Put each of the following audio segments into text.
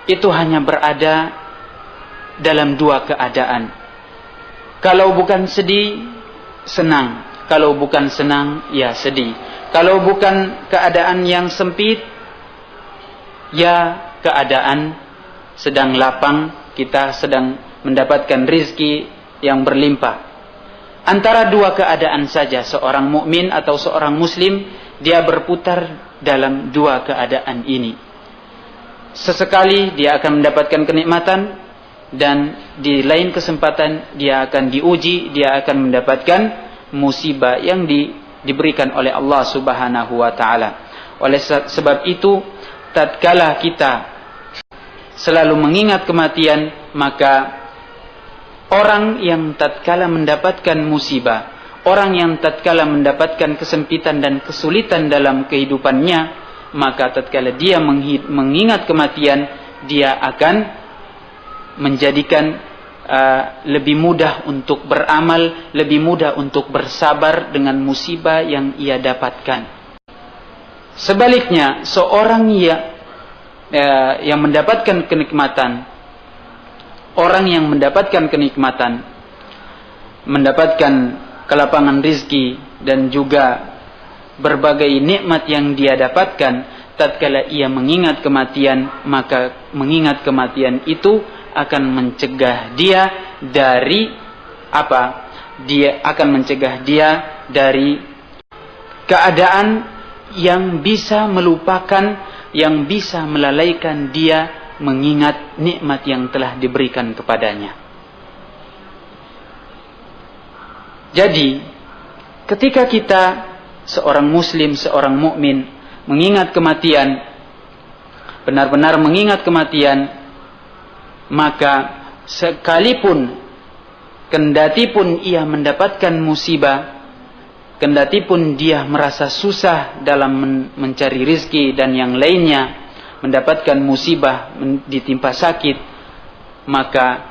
itu hanya berada dalam dua keadaan. Kalau bukan sedih, senang. Kalau bukan senang, ya sedih. Kalau bukan keadaan yang sempit, ya keadaan sedang lapang, kita sedang mendapatkan rizki yang berlimpah. Antara dua keadaan saja seorang mukmin atau seorang muslim, dia berputar dalam dua keadaan ini. Sesekali dia akan mendapatkan kenikmatan, dan di lain kesempatan dia akan diuji, dia akan mendapatkan musibah yang diberikan oleh Allah Subhanahu wa taala. Oleh sebab itu, tatkala kita selalu mengingat kematian, maka orang yang tatkala mendapatkan musibah, orang yang tatkala mendapatkan kesempitan dan kesulitan dalam kehidupannya, maka tatkala dia mengingat kematian, dia akan menjadikan lebih mudah untuk beramal, lebih mudah untuk bersabar dengan musibah yang ia dapatkan. Sebaliknya, seorang yang mendapatkan kenikmatan, orang yang mendapatkan kenikmatan, mendapatkan kelapangan rizki dan juga berbagai nikmat yang dia dapatkan, tatkala ia mengingat kematian, maka mengingat kematian itu akan mencegah dia dari apa? Dia akan mencegah dia dari keadaan yang bisa melupakan, yang bisa melalaikan dia mengingat nikmat yang telah diberikan kepadanya. Jadi, ketika kita seorang muslim, seorang mukmin mengingat kematian, benar-benar mengingat kematian, maka sekalipun kendatipun ia mendapatkan musibah, kendatipun dia merasa susah dalam mencari rizki dan yang lainnya, mendapatkan musibah, ditimpa sakit, maka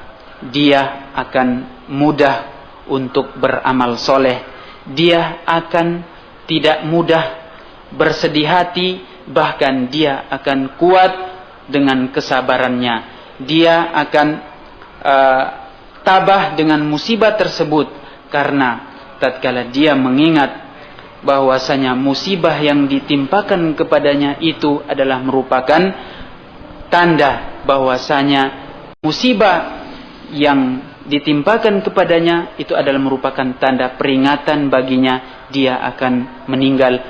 dia akan mudah untuk beramal soleh. Dia akan tidak mudah bersedih hati, bahkan dia akan kuat dengan kesabarannya. Dia akan tabah dengan musibah tersebut, karena tatkala dia mengingat bahwasanya musibah yang ditimpakan kepadanya itu adalah merupakan tanda bahwasanya musibah yang ditimpakan kepadanya itu adalah merupakan tanda peringatan baginya, dia akan meninggal,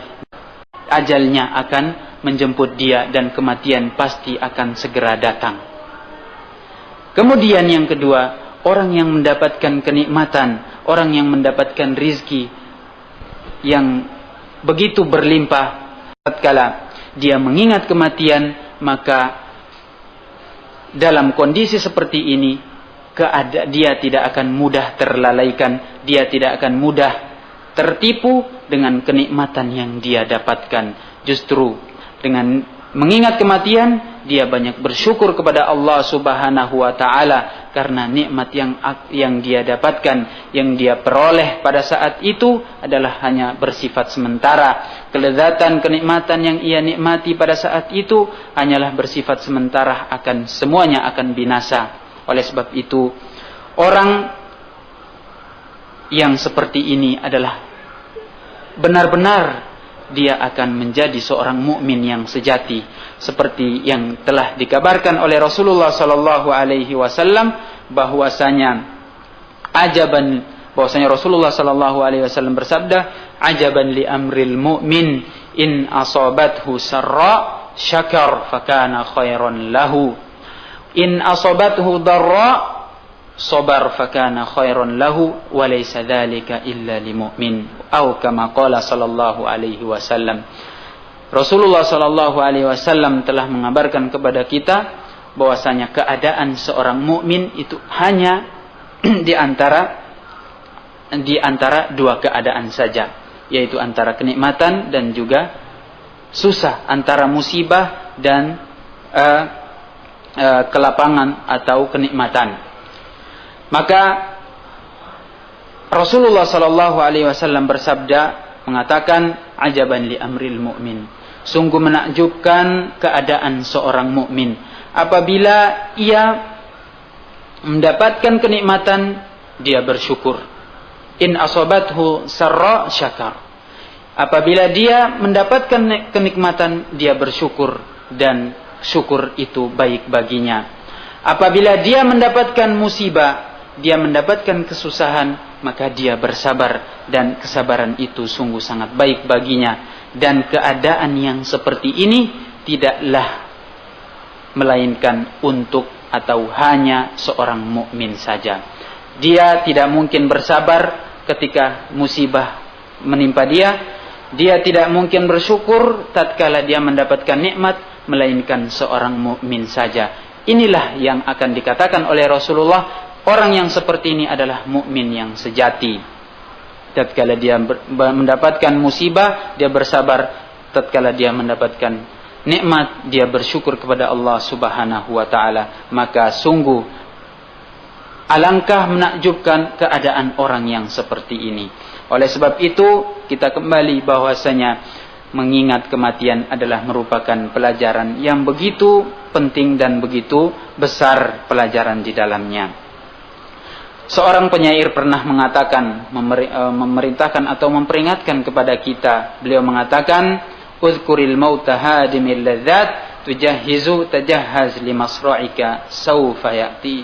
ajalnya akan menjemput dia dan kematian pasti akan segera datang. Kemudian yang kedua, orang yang mendapatkan kenikmatan, orang yang mendapatkan rizki yang begitu berlimpah, tatkala dia mengingat kematian, maka dalam kondisi seperti ini dia tidak akan mudah terlalaikan, dia tidak akan mudah tertipu dengan kenikmatan yang dia dapatkan. Justru dengan mengingat kematian, dia banyak bersyukur kepada Allah Subhanahu wa taala karena nikmat yang dia dapatkan, yang dia peroleh pada saat itu adalah hanya bersifat sementara. Kelezatan, kenikmatan yang ia nikmati pada saat itu hanyalah bersifat sementara, semuanya akan binasa. Oleh sebab itu, orang yang seperti ini adalah benar-benar dia akan menjadi seorang mukmin yang sejati, seperti yang telah dikabarkan oleh Rasulullah sallallahu alaihi wasallam bahwasanya Rasulullah sallallahu alaihi wasallam bersabda, ajaban li amril mu'min in asabathu sarra syakar fakana khairan lahu, in asabathu darra sabar fakana khairan lahu wa laysa dzalika illa lil mu'min, atau kama qala sallallahu alaihi wasallam. Rasulullah sallallahu alaihi wasallam telah mengabarkan kepada kita bahwasanya keadaan seorang mukmin itu hanya di antara dua keadaan saja, yaitu antara kenikmatan dan juga susah, antara musibah dan kelapangan atau kenikmatan. Maka Rasulullah sallallahu alaihi wasallam bersabda, mengatakan, ajaban li amril mu'min, sungguh menakjubkan keadaan seorang mukmin. Apabila ia mendapatkan kenikmatan, dia bersyukur. In asobathu sarra syakar. Apabila dia mendapatkan kenikmatan, dia bersyukur, dan syukur itu baik baginya. Apabila dia mendapatkan musibah, dia mendapatkan kesusahan, maka dia bersabar, dan kesabaran itu sungguh sangat baik baginya. Dan keadaan yang seperti ini tidaklah melainkan untuk atau hanya seorang mukmin saja. Dia tidak mungkin bersabar ketika musibah menimpa dia. Dia tidak mungkin bersyukur tatkala dia mendapatkan nikmat, melainkan seorang mukmin saja. Inilah yang akan dikatakan oleh Rasulullah, orang yang seperti ini adalah mukmin yang sejati. Tatkala dia mendapatkan musibah, dia bersabar. Tatkala dia mendapatkan nikmat, dia bersyukur kepada Allah Subhanahu wa taala. Maka sungguh alangkah menakjubkan keadaan orang yang seperti ini. Oleh sebab itu, kita kembali bahwasanya mengingat kematian adalah merupakan pelajaran yang begitu penting dan begitu besar pelajaran di dalamnya. Seorang penyair pernah mengatakan, memerintahkan atau memperingatkan kepada kita. Beliau mengatakan, "Uzkuril mauta hadimil ladzat, tujahizu tajahhaz limasra'ika sawfa ya'ti."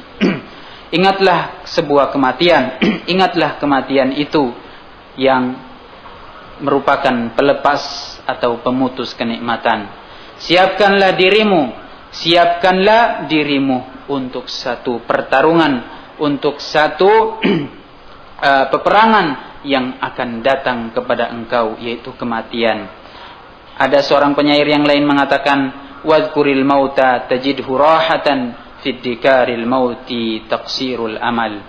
Ingatlah sebuah kematian, ingatlah kematian itu yang merupakan pelepas atau pemutus kenikmatan. Siapkanlah dirimu untuk satu pertarungan, untuk satu peperangan yang akan datang kepada engkau, yaitu kematian. Ada seorang penyair yang lain mengatakan, "Wadhkuril mauta tajidhu rahatan fid dikaril mauti taqsirul amal."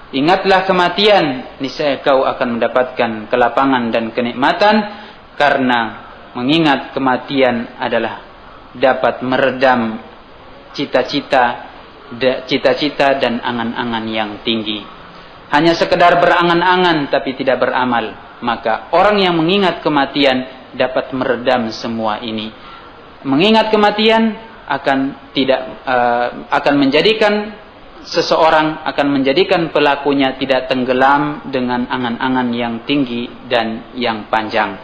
Ingatlah kematian, niscaya kau akan mendapatkan kelapangan dan kenikmatan, karena mengingat kematian adalah dapat meredam cita-cita dan angan-angan yang tinggi. Hanya sekedar berangan-angan tapi tidak beramal, maka orang yang mengingat kematian dapat meredam semua ini. Mengingat kematian akan menjadikan seseorang, akan menjadikan pelakunya tidak tenggelam dengan angan-angan yang tinggi dan yang panjang.